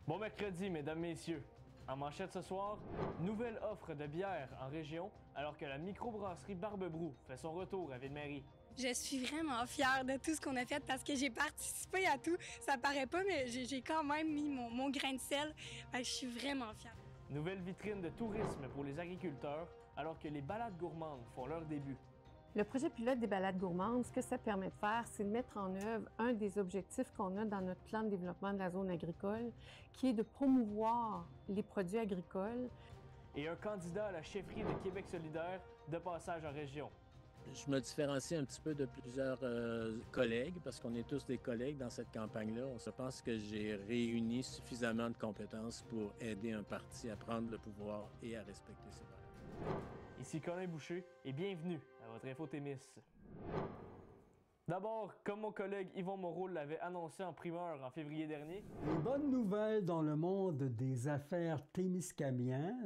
Bon mercredi, mesdames, messieurs. En manchette ce soir, nouvelle offre de bière en région alors que la microbrasserie Barbe-Brou fait son retour à Ville-Marie. Je suis vraiment fière de tout ce qu'on a fait parce que j'ai participé à tout. Ça paraît pas, mais j'ai quand même mis mon grain de sel. Je suis vraiment fière. Nouvelle vitrine de tourisme pour les agriculteurs alors que les balades gourmandes font leur début. Le projet pilote des balades gourmandes, ce que ça permet de faire, c'est de mettre en œuvre un des objectifs qu'on a dans notre plan de développement de la zone agricole, qui est de promouvoir les produits agricoles. Et un candidat à la chefferie de Québec solidaire de passage en région. Je me différencie un petit peu de plusieurs collègues, parce qu'on est tous des collègues dans cette campagne-là. Je pense que j'ai réuni suffisamment de compétences pour aider un parti à prendre le pouvoir et à respecter ses valeurs. Ici Colin Boucher et bienvenue à votre Info Témis. D'abord, comme mon collègue Yvon Moreau l'avait annoncé en primeur en février dernier, une bonne nouvelle dans le monde des affaires témiscamiens,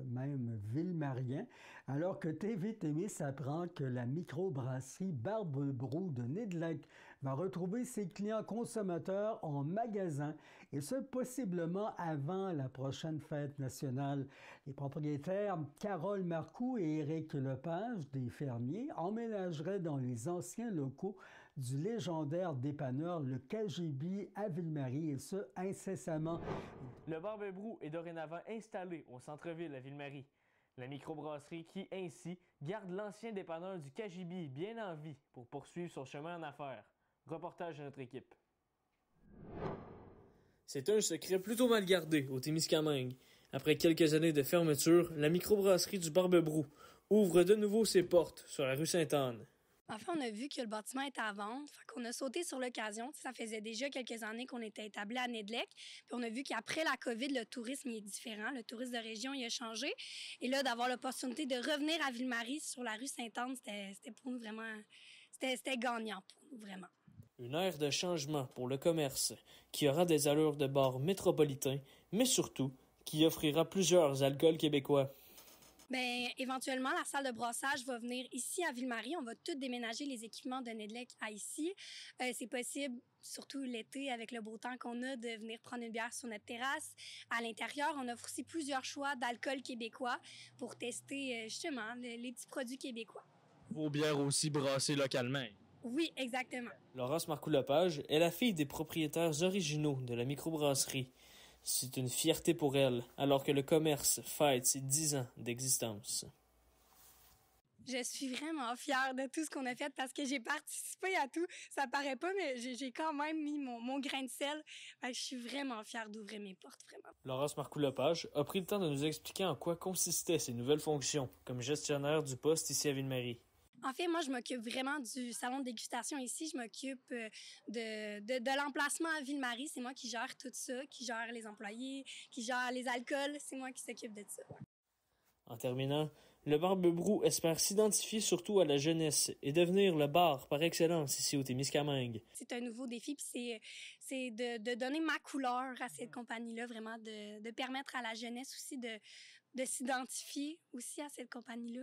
même villemariens, alors que TV Témis apprend que la microbrasserie Barbe-Brou de Nidlec va retrouver ses clients consommateurs en magasin, et ce possiblement avant la prochaine fête nationale. Les propriétaires Carole Marcoux et Éric Lepage, des fermiers, emménageraient dans les anciens locaux du légendaire dépanneur Le KGB à Ville-Marie, et ce, incessamment. Le Barbe-Brou est dorénavant installé au centre-ville à Ville-Marie. La microbrasserie qui, ainsi, garde l'ancien dépanneur du KGB bien en vie pour poursuivre son chemin en affaires. Reportage de notre équipe. C'est un secret plutôt mal gardé au Témiscamingue. Après quelques années de fermeture, la microbrasserie du Barbe-Brou ouvre de nouveau ses portes sur la rue Sainte-Anne. En fait, on a vu que le bâtiment était à vendre. Fait qu'on a sauté sur l'occasion. Ça faisait déjà quelques années qu'on était établi à Nidlec. Puis on a vu qu'après la COVID, le tourisme est différent. Le tourisme de région, il a changé. Et là, d'avoir l'opportunité de revenir à Ville-Marie sur la rue Sainte-Anne, c'était pour nous vraiment... C'était gagnant pour nous, vraiment. Une ère de changement pour le commerce qui aura des allures de bar métropolitain, mais surtout qui offrira plusieurs alcools québécois. Bien, éventuellement, la salle de brassage va venir ici à Ville-Marie. On va tout déménager les équipements de Nidlec à ici. C'est possible, surtout l'été, avec le beau temps qu'on a, de venir prendre une bière sur notre terrasse. À l'intérieur, on offre aussi plusieurs choix d'alcool québécois pour tester, justement, les petits produits québécois. Vos bières aussi brassées localement. Oui, exactement. Laurence Marcoux-Lepage est la fille des propriétaires originaux de la microbrasserie. C'est une fierté pour elle, alors que le commerce fête ses 10 ans d'existence. Je suis vraiment fière de tout ce qu'on a fait parce que j'ai participé à tout. Ça paraît pas, mais j'ai quand même mis mon grain de sel. Je suis vraiment fière d'ouvrir mes portes, vraiment. Laurence Marcoux-Lepage a pris le temps de nous expliquer en quoi consistaient ses nouvelles fonctions comme gestionnaire du poste ici à Ville-Marie. En fait, moi, je m'occupe vraiment du salon de dégustation ici. Je m'occupe de l'emplacement à Ville-Marie. C'est moi qui gère tout ça, qui gère les employés, qui gère les alcools. C'est moi qui s'occupe de ça. En terminant, le Barbe-Brou espère s'identifier surtout à la jeunesse et devenir le bar par excellence ici au Témiscamingue. C'est un nouveau défi, puis c'est de donner ma couleur à cette compagnie-là, vraiment de permettre à la jeunesse aussi de s'identifier aussi à cette compagnie-là.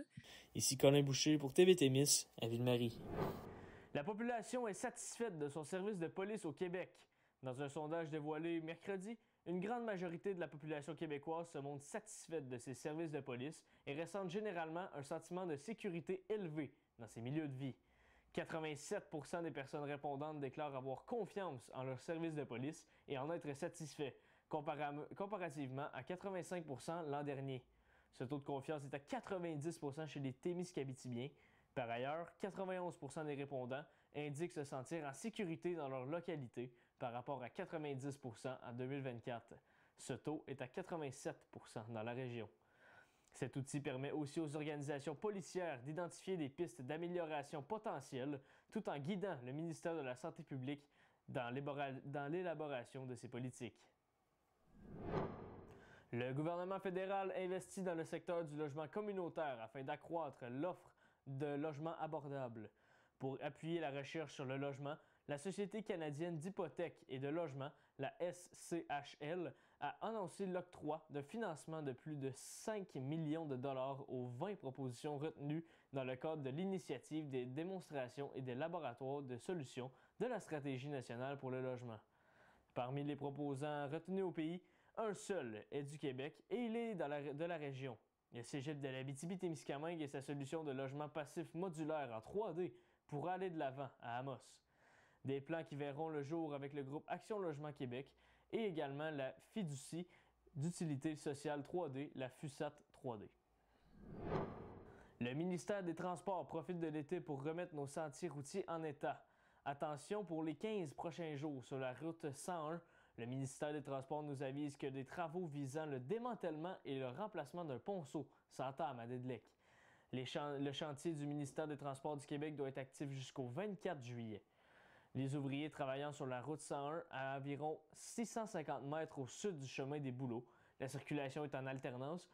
Ici Colin Boucher pour TV Témis à Ville-Marie. La population est satisfaite de son service de police au Québec. Dans un sondage dévoilé mercredi, une grande majorité de la population québécoise se montre satisfaite de ses services de police et ressent généralement un sentiment de sécurité élevé dans ses milieux de vie. 87% des personnes répondantes déclarent avoir confiance en leurs services de police et en être satisfaits, comparativement à 85% l'an dernier. Ce taux de confiance est à 90% chez les Témiscabitibiens. Par ailleurs, 91% des répondants indiquent se sentir en sécurité dans leur localité par rapport à 90% en 2024. Ce taux est à 87% dans la région. Cet outil permet aussi aux organisations policières d'identifier des pistes d'amélioration potentielles tout en guidant le ministère de la Santé publique dans l'élaboration de ses politiques. Le gouvernement fédéral investit dans le secteur du logement communautaire afin d'accroître l'offre de logements abordables. Pour appuyer la recherche sur le logement, la Société canadienne d'hypothèques et de logement, la SCHL, a annoncé l'octroi de financement de plus de 5 millions de dollars aux 20 propositions retenues dans le cadre de l'initiative des démonstrations et des laboratoires de solutions de la Stratégie nationale pour le logement. Parmi les proposants retenus au pays, Un seul est du Québec et il est de la région. Le cégep de l'Abitibi-Témiscamingue et sa solution de logement passif modulaire en 3D pour aller de l'avant à Amos. Des plans qui verront le jour avec le groupe Action Logement Québec et également la fiducie d'utilité sociale 3D, la FUSAT 3D. Le ministère des Transports profite de l'été pour remettre nos sentiers routiers en état. Attention, pour les 15 prochains jours sur la route 101, le ministère des Transports nous avise que des travaux visant le démantèlement et le remplacement d'un ponceau s'entament à Nedlec. Le chantier du ministère des Transports du Québec doit être actif jusqu'au 24 juillet. Les ouvriers travaillant sur la route 101 à environ 650 mètres au sud du chemin des Bouleaux. La circulation est en alternance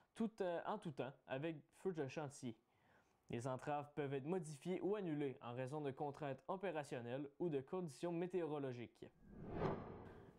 en tout temps avec feu de chantier. Les entraves peuvent être modifiées ou annulées en raison de contraintes opérationnelles ou de conditions météorologiques.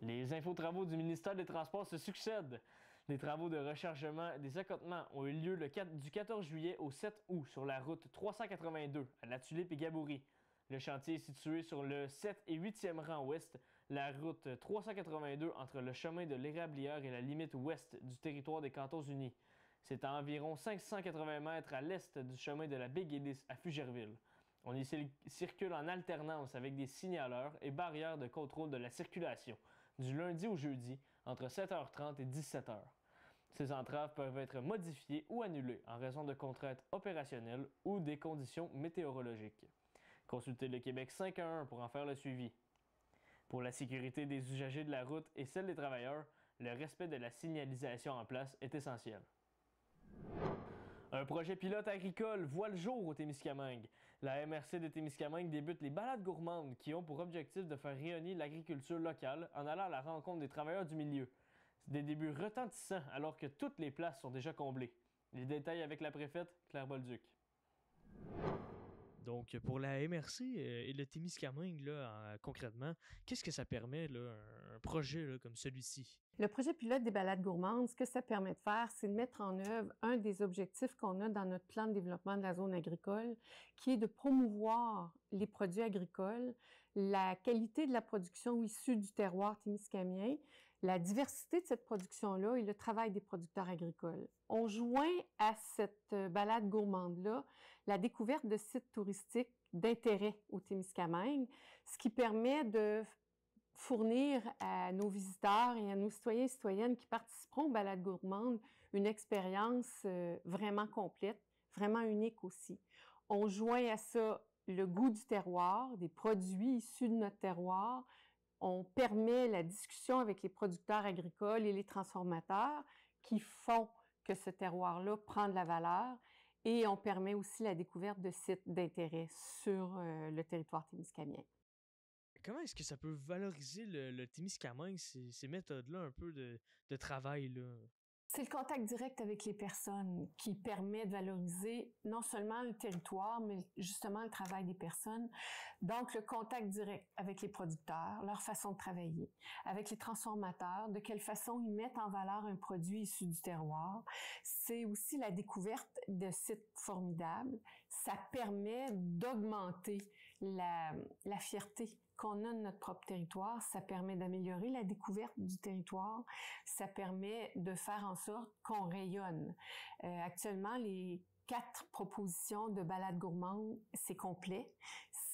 Les infotravaux du ministère des Transports se succèdent. Les travaux de rechargement des accotements ont eu lieu du 14 juillet au 7 août sur la route 382 à La Tulipe et Gaboury. Le chantier est situé sur le 7 et 8e rang ouest, la route 382 entre le chemin de l'Érablière et la limite ouest du territoire des Cantons-Unis. C'est à environ 580 mètres à l'est du chemin de la Baie-Guélis à Fugerville. On y circule en alternance avec des signaleurs et barrières de contrôle de la circulation, du lundi au jeudi, entre 7h30 et 17h. Ces entraves peuvent être modifiées ou annulées en raison de contraintes opérationnelles ou des conditions météorologiques. Consultez le Québec 511 pour en faire le suivi. Pour la sécurité des usagers de la route et celle des travailleurs, le respect de la signalisation en place est essentiel. Un projet pilote agricole voit le jour au Témiscamingue. La MRC de Témiscamingue débute les balades gourmandes qui ont pour objectif de faire rayonner l'agriculture locale en allant à la rencontre des travailleurs du milieu. C'est des débuts retentissants alors que toutes les places sont déjà comblées. Les détails avec la préfète Claire Bolduc. Donc, pour la MRC et le Témiscamingue, là, concrètement, qu'est-ce que ça permet, là, un projet là, comme celui-ci? Le projet pilote des balades gourmandes, ce que ça permet de faire, c'est de mettre en œuvre un des objectifs qu'on a dans notre plan de développement de la zone agricole, qui est de promouvoir les produits agricoles, la qualité de la production issue du terroir témiscamien, la diversité de cette production-là et le travail des producteurs agricoles. On joint à cette balade gourmande-là la découverte de sites touristiques d'intérêt au Témiscamingue, ce qui permet de fournir à nos visiteurs et à nos citoyens et citoyennes qui participeront aux balades gourmandes une expérience vraiment complète, vraiment unique aussi. On joint à ça le goût du terroir, des produits issus de notre terroir. On permet la discussion avec les producteurs agricoles et les transformateurs qui font que ce terroir-là prend de la valeur. Et on permet aussi la découverte de sites d'intérêt sur le territoire témiscamien. Comment est-ce que ça peut valoriser le Témiscamingue, ces méthodes-là un peu de travail, là? C'est le contact direct avec les personnes qui permet de valoriser non seulement le territoire, mais justement le travail des personnes. Donc, le contact direct avec les producteurs, leur façon de travailler, avec les transformateurs, de quelle façon ils mettent en valeur un produit issu du terroir. C'est aussi la découverte de sites formidables. Ça permet d'augmenter la fierté qu'on a de notre propre territoire, ça permet d'améliorer la découverte du territoire, ça permet de faire en sorte qu'on rayonne. Actuellement, les 4 propositions de balades gourmandes, c'est complet.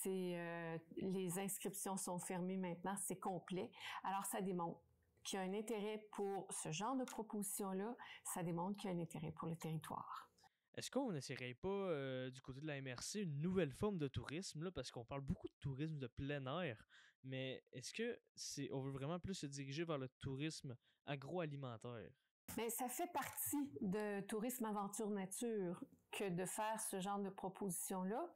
Les inscriptions sont fermées maintenant, c'est complet. Alors, ça démontre qu'il y a un intérêt pour ce genre de proposition-là, ça démontre qu'il y a un intérêt pour le territoire. Est-ce qu'on n'essaierait pas, du côté de la MRC, une nouvelle forme de tourisme, là, parce qu'on parle beaucoup de tourisme de plein air, mais est-ce que on veut vraiment plus se diriger vers le tourisme agroalimentaire? Mais ça fait partie de tourisme aventure nature que de faire ce genre de proposition-là.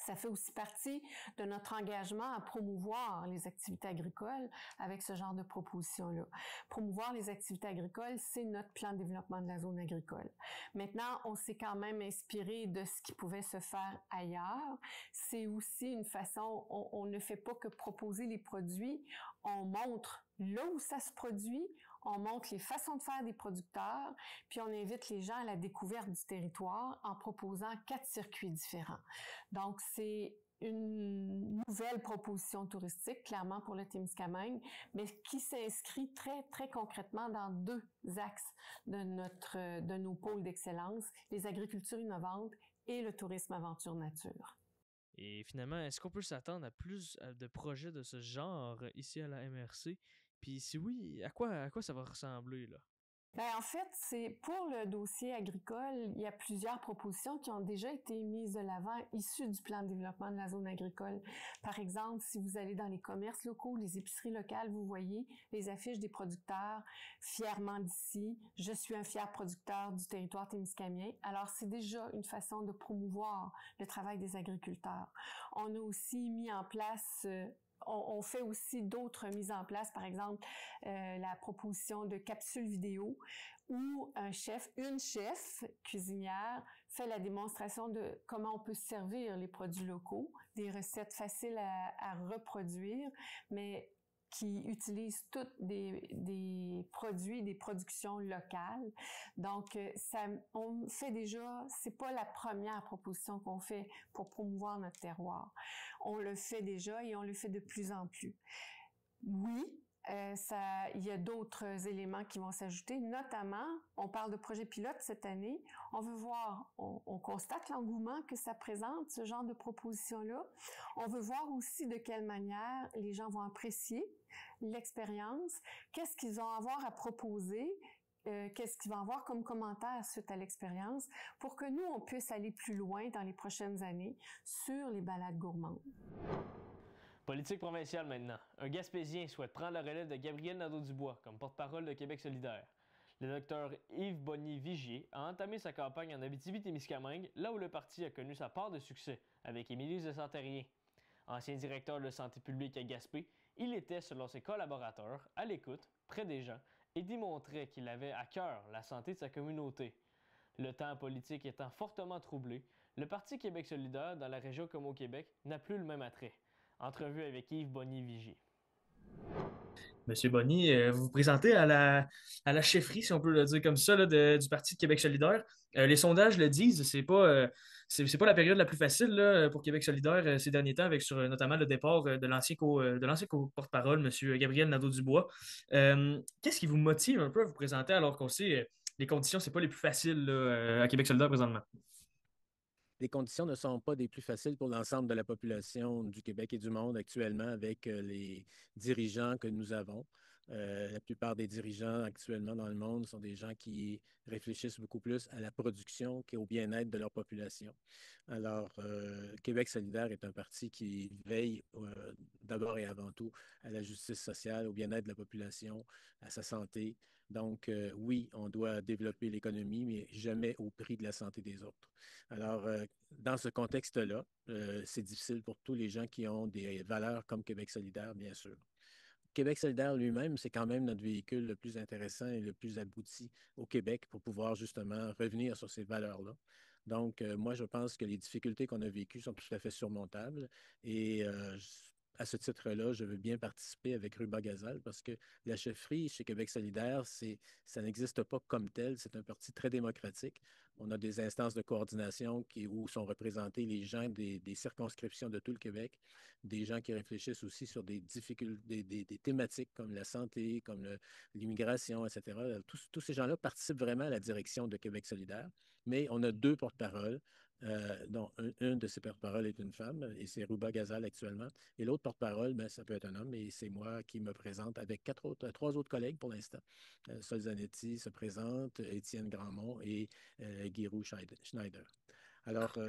Ça fait aussi partie de notre engagement à promouvoir les activités agricoles avec ce genre de proposition-là. Promouvoir les activités agricoles, c'est notre plan de développement de la zone agricole. Maintenant, on s'est quand même inspiré de ce qui pouvait se faire ailleurs. C'est aussi une façon, on ne fait pas que proposer les produits, on montre là où ça se produit, on montre les façons de faire des producteurs, puis on invite les gens à la découverte du territoire en proposant 4 circuits différents. Donc, c'est une nouvelle proposition touristique, clairement pour le Témiscamingue, mais qui s'inscrit très, très concrètement dans 2 axes de nos pôles d'excellence, les agricultures innovantes et le tourisme aventure nature. Et finalement, est-ce qu'on peut s'attendre à plus de projets de ce genre ici à la MRC? Puis si oui, à quoi ça va ressembler, là? Ben, en fait, c'est pour le dossier agricole, il y a plusieurs propositions qui ont déjà été mises de l'avant, issues du plan de développement de la zone agricole. Par exemple, si vous allez dans les commerces locaux, les épiceries locales, vous voyez les affiches des producteurs fièrement d'ici. Je suis un fier producteur du territoire témiscamien. Alors, c'est déjà une façon de promouvoir le travail des agriculteurs. On a aussi mis en place on fait aussi d'autres mises en place, par exemple la proposition de capsules vidéo où une chef cuisinière fait la démonstration de comment on peut servir les produits locaux, des recettes faciles à reproduire, mais qui utilisent toutes des produits, des productions locales. Donc, on fait déjà, c'est pas la première proposition qu'on fait pour promouvoir notre terroir. On le fait déjà et on le fait de plus en plus. Oui, il y a d'autres éléments qui vont s'ajouter, notamment, on parle de projet pilote cette année. On veut voir, on constate l'engouement que ça présente, ce genre de proposition-là. On veut voir aussi de quelle manière les gens vont apprécier l'expérience, qu'est-ce qu'ils vont avoir à proposer, qu'est-ce qu'ils vont avoir comme commentaire suite à l'expérience, pour que nous, on puisse aller plus loin dans les prochaines années sur les balades gourmandes. Politique provinciale maintenant. Un Gaspésien souhaite prendre la relève de Gabriel Nadeau-Dubois comme porte-parole de Québec solidaire. Le docteur Yves Bonny-Vigier a entamé sa campagne en Abitibi-Témiscamingue, là où le parti a connu sa part de succès, avec Émilie de Santérien. Ancien directeur de santé publique à Gaspé, il était, selon ses collaborateurs, à l'écoute, près des gens, et démontrait qu'il avait à cœur la santé de sa communauté. Le temps politique étant fortement troublé, le Parti Québec solidaire, dans la région comme au Québec, n'a plus le même attrait. Entrevue avec Yves Bonny-Vigier. Monsieur Bonny, vous vous présentez à la chefferie, si on peut le dire comme ça, là, du Parti de Québec solidaire. Les sondages le disent, c'est pas la période la plus facile là, pour Québec solidaire ces derniers temps, avec notamment le départ de l'ancien porte-parole, Monsieur Gabriel Nadeau-Dubois. Qu'est-ce qui vous motive un peu à vous présenter alors qu'on sait les conditions, c'est pas les plus faciles là, à Québec solidaire présentement? Les conditions ne sont pas des plus faciles pour l'ensemble de la population du Québec et du monde actuellement avec les dirigeants que nous avons. La plupart des dirigeants actuellement dans le monde sont des gens qui réfléchissent beaucoup plus à la production qu'au bien-être de leur population. Alors, Québec solidaire est un parti qui veille d'abord et avant tout à la justice sociale, au bien-être de la population, à sa santé. Donc, oui, on doit développer l'économie, mais jamais au prix de la santé des autres. Alors, dans ce contexte-là, c'est difficile pour tous les gens qui ont des valeurs comme Québec solidaire, bien sûr. Québec solidaire lui-même, c'est quand même notre véhicule le plus intéressant et le plus abouti au Québec pour pouvoir justement revenir sur ces valeurs-là. Donc, moi, je pense que les difficultés qu'on a vécues sont tout à fait surmontables et à ce titre-là, je veux bien participer avec Ruba Gazal parce que la chefferie chez Québec solidaire, ça n'existe pas comme tel. C'est un parti très démocratique. On a des instances de coordination où sont représentés les gens des circonscriptions de tout le Québec, des gens qui réfléchissent aussi sur des difficultés, des thématiques comme la santé, comme l'immigration, etc. Tous ces gens-là participent vraiment à la direction de Québec solidaire, mais on a 2 porte-paroles. Dont une de ces porte-paroles est une femme, et c'est Ruba Gazal actuellement. Et l'autre porte-parole, ben, ça peut être un homme, et c'est moi qui me présente avec 3 autres collègues pour l'instant. Sol Zanetti se présente, Étienne Grandmont et Guirou Schneider. Alors,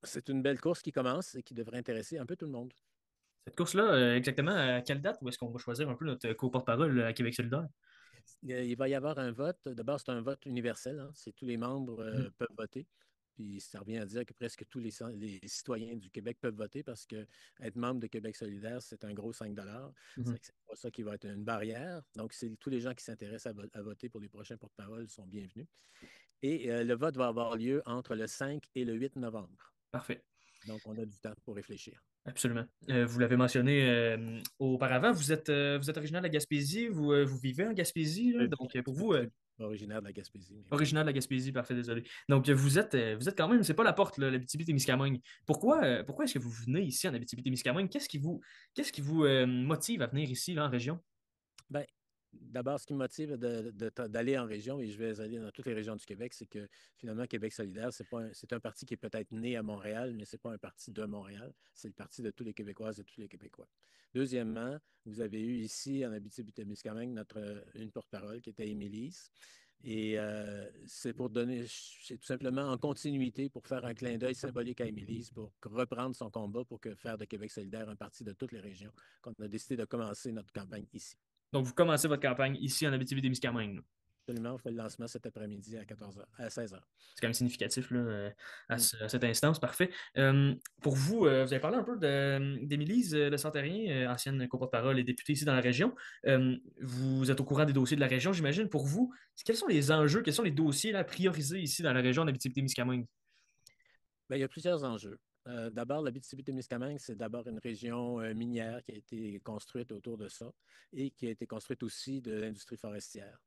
c'est une belle course qui commence et qui devrait intéresser un peu tout le monde. Cette course-là, exactement, à quelle date où est-ce qu'on va choisir un peu notre co-porte-parole à Québec solidaire? Il va y avoir un vote. D'abord, c'est un vote universel. Hein. C'est tous les membres peuvent voter. Puis ça revient à dire que presque tous les citoyens du Québec peuvent voter parce que être membre de Québec solidaire, c'est un gros 5 Mhm. C'est pas ça qui va être une barrière. Donc, tous les gens qui s'intéressent à voter pour les prochains porte-parole sont bienvenus. Et le vote va avoir lieu entre le 5 et le 8 novembre. Parfait. Donc, on a du temps pour réfléchir. Absolument. Vous l'avez mentionné auparavant, vous êtes originaire de la Gaspésie, vous vivez en Gaspésie, là, donc pour vous, Originaire de la Gaspésie. Mais oui. Originaire de la Gaspésie, parfait, désolé. Donc, vous êtes quand même, c'est pas la porte, là, l'Abitibi-Témiscamingue. Pourquoi est-ce que vous venez ici en Abitibi-Témiscamingue? Qu'est-ce qui vous motive à venir ici, là, en région? Ben, d'abord, ce qui me motive d'aller en région, et je vais aller dans toutes les régions du Québec, c'est que finalement, Québec solidaire, c'est un parti qui est peut-être né à Montréal, mais ce n'est pas un parti de Montréal. C'est le parti de tous les Québécoises et tous les Québécois. Deuxièmement, vous avez eu ici, en Abitibi-Témiscamingue, une porte-parole qui était Émilise. Et c'est tout simplement en continuité pour faire un clin d'œil symbolique à Émilise, pour reprendre son combat pour faire de Québec solidaire un parti de toutes les régions, qu'on a décidé de commencer notre campagne ici. Donc, vous commencez votre campagne ici en Abitibi-Témiscamingue, là. Absolument, on fait le lancement cet après-midi à 14h, à 16h. C'est quand même significatif là, Mm. à cette instance, parfait. Pour vous, vous avez parlé un peu d'Émilise Le Santérien, ancienne porte-parole et députée ici dans la région. Vous êtes au courant des dossiers de la région, j'imagine. Pour vous, quels sont les enjeux, quels sont les dossiers là, priorisés ici dans la région d'Abitibi-Témiscamingue? Bien, il y a plusieurs enjeux. D'abord, l'Abitibi-Témiscamingue, c'est d'abord une région minière qui a été construite autour de ça et qui a été construite aussi de l'industrie forestière.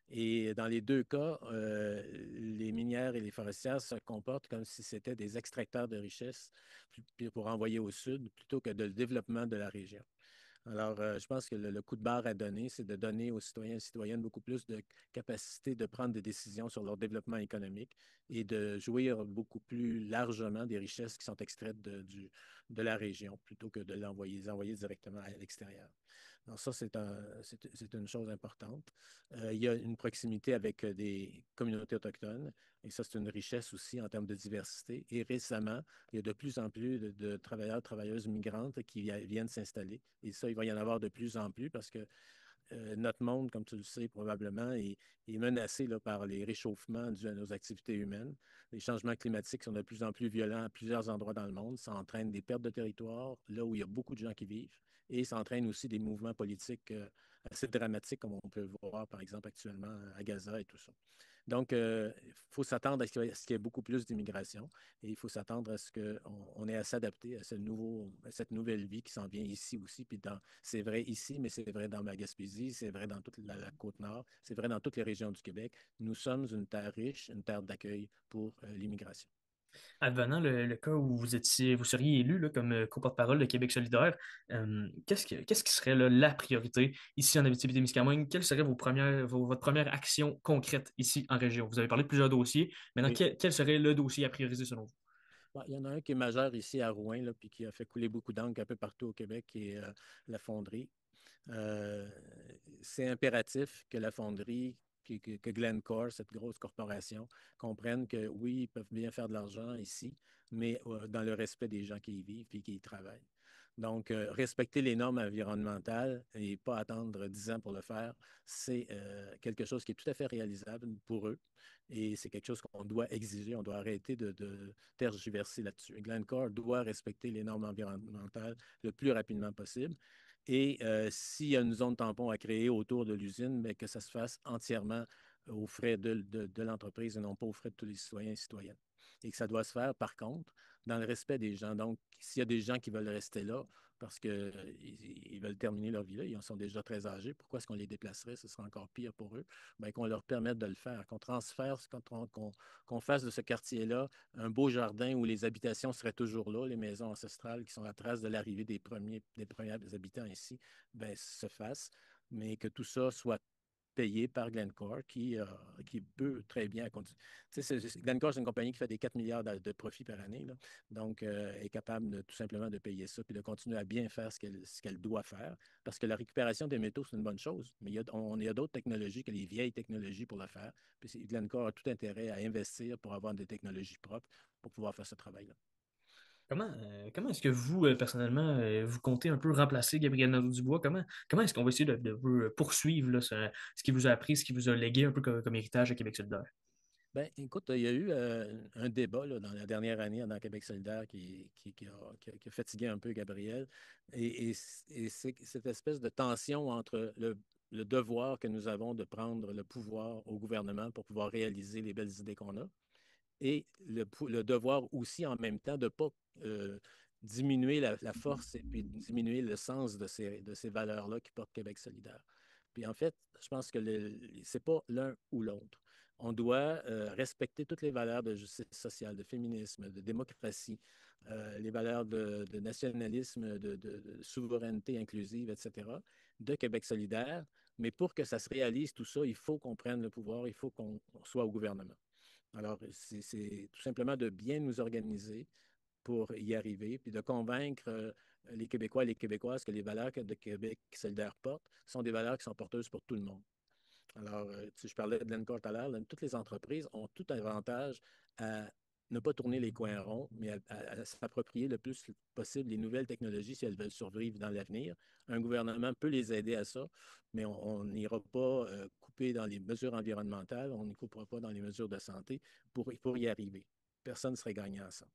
Et dans les deux cas, les minières et les forestières se comportent comme si c'était des extracteurs de richesses pour envoyer au sud plutôt que de le développement de la région. Alors, je pense que le coup de barre à donner, c'est de donner aux citoyens et citoyennes beaucoup plus de capacité de prendre des décisions sur leur développement économique et de jouir beaucoup plus largement des richesses qui sont extraites de la région plutôt que de les envoyer directement à l'extérieur. Donc ça, c'est une chose importante. Il y a une proximité avec des communautés autochtones et ça, c'est une richesse aussi en termes de diversité. Et récemment, il y a de plus en plus de travailleurs, travailleuses migrantes qui viennent s'installer. Et ça, il va y en avoir de plus en plus parce que notre monde, comme tu le sais probablement, est menacé là, par les réchauffements dus à nos activités humaines. Les changements climatiques sont de plus en plus violents à plusieurs endroits dans le monde. Ça entraîne des pertes de territoire là où il y a beaucoup de gens qui vivent. Et ça entraîne aussi des mouvements politiques assez dramatiques, comme on peut voir, par exemple, actuellement à Gaza et tout ça. Donc, il faut s'attendre à ce qu'il y ait beaucoup plus d'immigration et il faut s'attendre à ce qu'on ait à s'adapter à à cette nouvelle vie qui s'en vient ici aussi. Puis c'est vrai ici, mais c'est vrai dans ma Gaspésie, c'est vrai dans toute la Côte-Nord, c'est vrai dans toutes les régions du Québec. Nous sommes une terre riche, une terre d'accueil pour l'immigration. Advenant le cas où vous seriez élu là, comme co-porte-parole de Québec solidaire, qu'est-ce qui serait là, la priorité ici en Abitibi-Témiscamingue? Quelle serait votre première action concrète ici en région? Vous avez parlé de plusieurs dossiers. Maintenant, Oui. quel serait le dossier à prioriser selon vous? Bon, il y en a un qui est majeur ici à Rouen, là, puis qui a fait couler beaucoup d'encre un peu partout au Québec, qui est la fonderie. Euh, c'est impératif que la fonderie, que Glencore, cette grosse corporation, comprenne que oui, ils peuvent bien faire de l'argent ici, mais dans le respect des gens qui y vivent et qui y travaillent. Donc, respecter les normes environnementales et pas attendre 10 ans pour le faire, c'est quelque chose qui est tout à fait réalisable pour eux. Et c'est quelque chose qu'on doit exiger. On doit arrêter de tergiverser là-dessus. Glencore doit respecter les normes environnementales le plus rapidement possible. Et s'il y a une zone tampon à créer autour de l'usine, mais que ça se fasse entièrement aux frais de l'entreprise et non pas aux frais de tous les citoyens et citoyennes. Et que ça doit se faire, par contre, dans le respect des gens. Donc, s'il y a des gens qui veulent rester là parce qu'ils veulent terminer leur vie là, ils sont déjà très âgés, pourquoi est-ce qu'on les déplacerait? Ce serait encore pire pour eux. Bien, qu'on leur permette de le faire, qu'on transfère, qu'on fasse de ce quartier-là un beau jardin où les habitations seraient toujours là, les maisons ancestrales qui sont la trace de l'arrivée des premiers habitants ici, ben, se fasse, mais que tout ça soit payé par Glencore qui peut très bien continuer. Glencore, c'est une compagnie qui fait des 4 milliards de profits par année, là. Donc, est capable tout simplement de payer ça puis de continuer à bien faire ce qu'elle doit faire. Parce que la récupération des métaux, c'est une bonne chose, mais il y a d'autres technologies que les vieilles technologies pour le faire. Puis Glencore a tout intérêt à investir pour avoir des technologies propres pour pouvoir faire ce travail-là. Comment est-ce que vous, personnellement, vous comptez un peu remplacer Gabriel Nadeau-Dubois? Comment est-ce qu'on va essayer de vous poursuivre là, ce qui vous a appris, ce qui vous a légué un peu comme héritage à Québec solidaire? Ben, écoute, il y a eu un débat là, dans la dernière année dans Québec solidaire qui a fatigué un peu Gabriel. Et c'est cette espèce de tension entre le devoir que nous avons de prendre le pouvoir au gouvernement pour pouvoir réaliser les belles idées qu'on a et le devoir aussi en même temps de ne pas diminuer la force et puis diminuer le sens de ces valeurs-là qui portent Québec solidaire. Puis en fait, je pense que c'est pas l'un ou l'autre. On doit respecter toutes les valeurs de justice sociale, de féminisme, de démocratie, les valeurs de nationalisme, de souveraineté inclusive, etc., de Québec solidaire. Mais pour que ça se réalise, tout ça, il faut qu'on prenne le pouvoir, il faut qu'on soit au gouvernement. Alors, c'est tout simplement de bien nous organiser pour y arriver, puis de convaincre les Québécois et les Québécoises que les valeurs que de Québec solidaire porte sont des valeurs qui sont porteuses pour tout le monde. Alors, je parlais de l'ENCOR tout à l'heure, toutes les entreprises ont tout avantage à ne pas tourner les coins ronds, mais à s'approprier le plus possible les nouvelles technologies si elles veulent survivre dans l'avenir. Un gouvernement peut les aider à ça, mais on n'ira pas couper dans les mesures environnementales, on n'y coupera pas dans les mesures de santé pour y arriver. Personne ne serait gagnant à ça.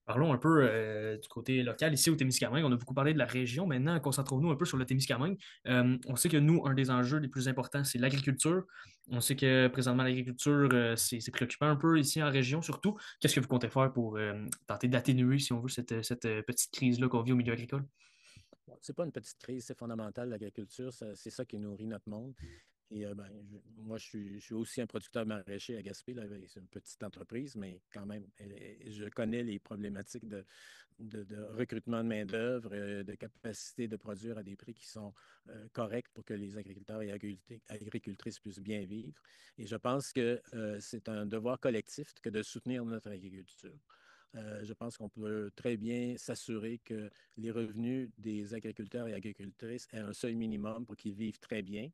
Parlons un peu du côté local. Ici au Témiscamingue, on a beaucoup parlé de la région. Maintenant, concentrons-nous un peu sur le Témiscamingue. On sait que nous, un des enjeux les plus importants, c'est l'agriculture. On sait que présentement, l'agriculture, c'est préoccupant un peu ici en région, surtout. Qu'est-ce que vous comptez faire pour tenter d'atténuer, si on veut, cette petite crise-là qu'on vit au milieu agricole? C'est pas une petite crise, c'est fondamental. L'agriculture, c'est ça qui nourrit notre monde. Et moi, je suis aussi un producteur maraîcher à Gaspé. C'est une petite entreprise, mais quand même, je connais les problématiques de recrutement de main-d'œuvre, de capacité de produire à des prix qui sont corrects pour que les agriculteurs et agricultrices puissent bien vivre. Et je pense que c'est un devoir collectif que de soutenir notre agriculture. Je pense qu'on peut très bien s'assurer que les revenus des agriculteurs et agricultrices aient un seuil minimum pour qu'ils vivent très bien.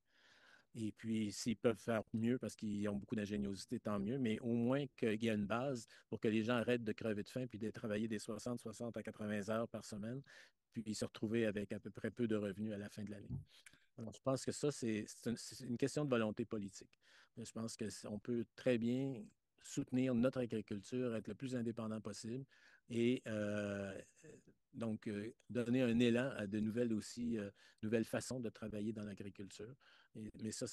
Et puis, s'ils peuvent faire mieux parce qu'ils ont beaucoup d'ingéniosité, tant mieux, mais au moins qu'il y a une base pour que les gens arrêtent de crever de faim puis de travailler des 60 à 80 heures par semaine, puis se retrouver avec à peu près peu de revenus à la fin de l'année. Alors, je pense que ça, c'est une question de volonté politique. Je pense qu'on peut très bien soutenir notre agriculture, être le plus indépendant possible et donc donner un élan à de nouvelles aussi, nouvelles façons de travailler dans l'agriculture. Mais ça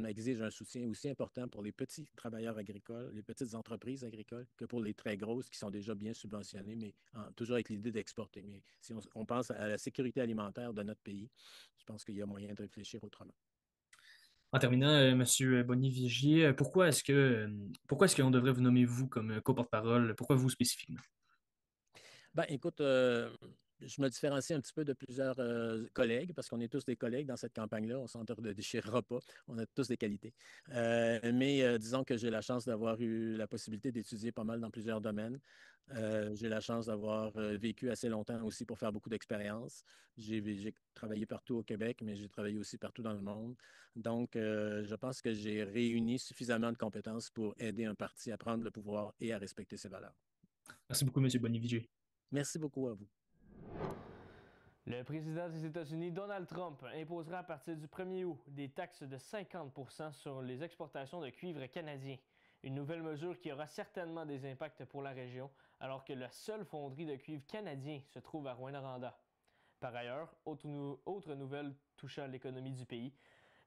exige un soutien aussi important pour les petits travailleurs agricoles, les petites entreprises agricoles, que pour les très grosses qui sont déjà bien subventionnées, mais toujours avec l'idée d'exporter. Mais si on pense à la sécurité alimentaire de notre pays, je pense qu'il y a moyen de réfléchir autrement. En terminant, M. Bonny-Vigier, pourquoi est-ce qu'on devrait vous nommer vous comme co-porte-parole? Pourquoi vous spécifiquement? Ben, écoute, je me différencie un petit peu de plusieurs collègues parce qu'on est tous des collègues dans cette campagne-là. On ne s'en déchirera pas. On a tous des qualités. Mais disons que j'ai la chance d'avoir eu la possibilité d'étudier pas mal dans plusieurs domaines. J'ai la chance d'avoir vécu assez longtemps aussi pour faire beaucoup d'expériences. J'ai travaillé partout au Québec, mais j'ai travaillé aussi partout dans le monde. Donc, je pense que j'ai réuni suffisamment de compétences pour aider un parti à prendre le pouvoir et à respecter ses valeurs. Merci beaucoup, M. Bonny-Vigier. Merci beaucoup à vous. Le président des États-Unis, Donald Trump, imposera à partir du 1er août des taxes de 50% sur les exportations de cuivre canadien. Une nouvelle mesure qui aura certainement des impacts pour la région, alors que la seule fonderie de cuivre canadien se trouve à Rouyn-Noranda. Par ailleurs, autre nouvelle touchant l'économie du pays,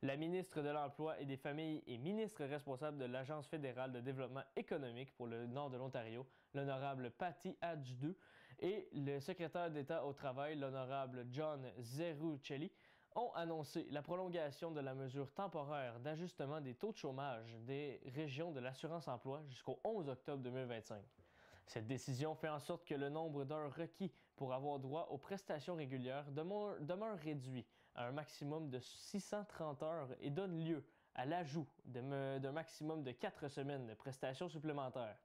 la ministre de l'Emploi et des Familles et ministre responsable de l'Agence fédérale de développement économique pour le nord de l'Ontario, l'honorable Patty Adjdu, et le secrétaire d'État au travail, l'honorable John Zeruchelli, ont annoncé la prolongation de la mesure temporaire d'ajustement des taux de chômage des régions de l'assurance-emploi jusqu'au 11 octobre 2025. Cette décision fait en sorte que le nombre d'heures requis pour avoir droit aux prestations régulières demeure réduit à un maximum de 630 heures et donne lieu à l'ajout d'un maximum de 4 semaines de prestations supplémentaires.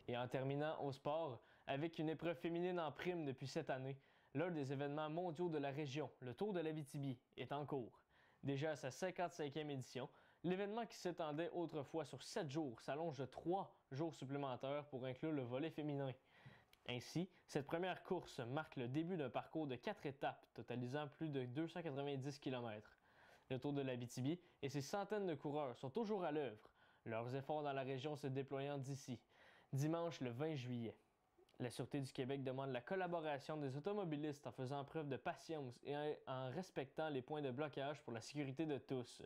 Et en terminant au sport, avec une épreuve féminine en prime depuis cette année, l'un des événements mondiaux de la région, le Tour de l'Abitibi, est en cours. Déjà à sa 55e édition, l'événement qui s'étendait autrefois sur 7 jours s'allonge de 3 jours supplémentaires pour inclure le volet féminin. Ainsi, cette première course marque le début d'un parcours de 4 étapes totalisant plus de 290 km. Le Tour de l'Abitibi et ses centaines de coureurs sont toujours à l'œuvre, leurs efforts dans la région se déployant d'ici, dimanche le 20 juillet. La Sûreté du Québec demande la collaboration des automobilistes en faisant preuve de patience et en respectant les points de blocage pour la sécurité de tous.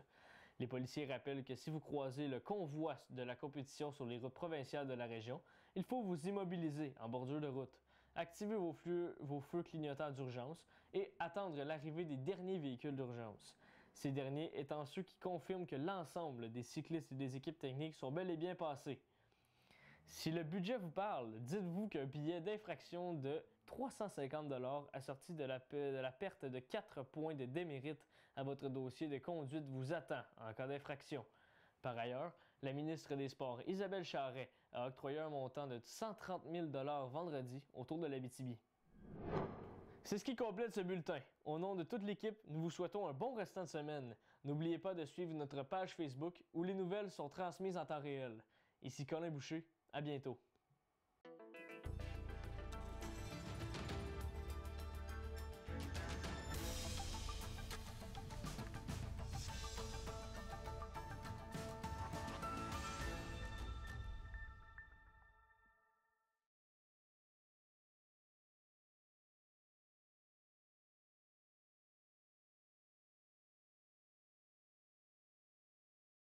Les policiers rappellent que si vous croisez le convoi de la compétition sur les routes provinciales de la région, il faut vous immobiliser en bordure de route, activer vos feux clignotants d'urgence et attendre l'arrivée des derniers véhicules d'urgence. Ces derniers étant ceux qui confirment que l'ensemble des cyclistes et des équipes techniques sont bel et bien passés. Si le budget vous parle, dites-vous qu'un billet d'infraction de 350 $ assorti de la perte de 4 points de démérite à votre dossier de conduite vous attend en cas d'infraction. Par ailleurs, la ministre des Sports, Isabelle Charret, a octroyé un montant de 130 000 $ vendredi autour de l'Abitibi. C'est ce qui complète ce bulletin. Au nom de toute l'équipe, nous vous souhaitons un bon restant de semaine. N'oubliez pas de suivre notre page Facebook où les nouvelles sont transmises en temps réel. Ici Colin Boucher, à bientôt.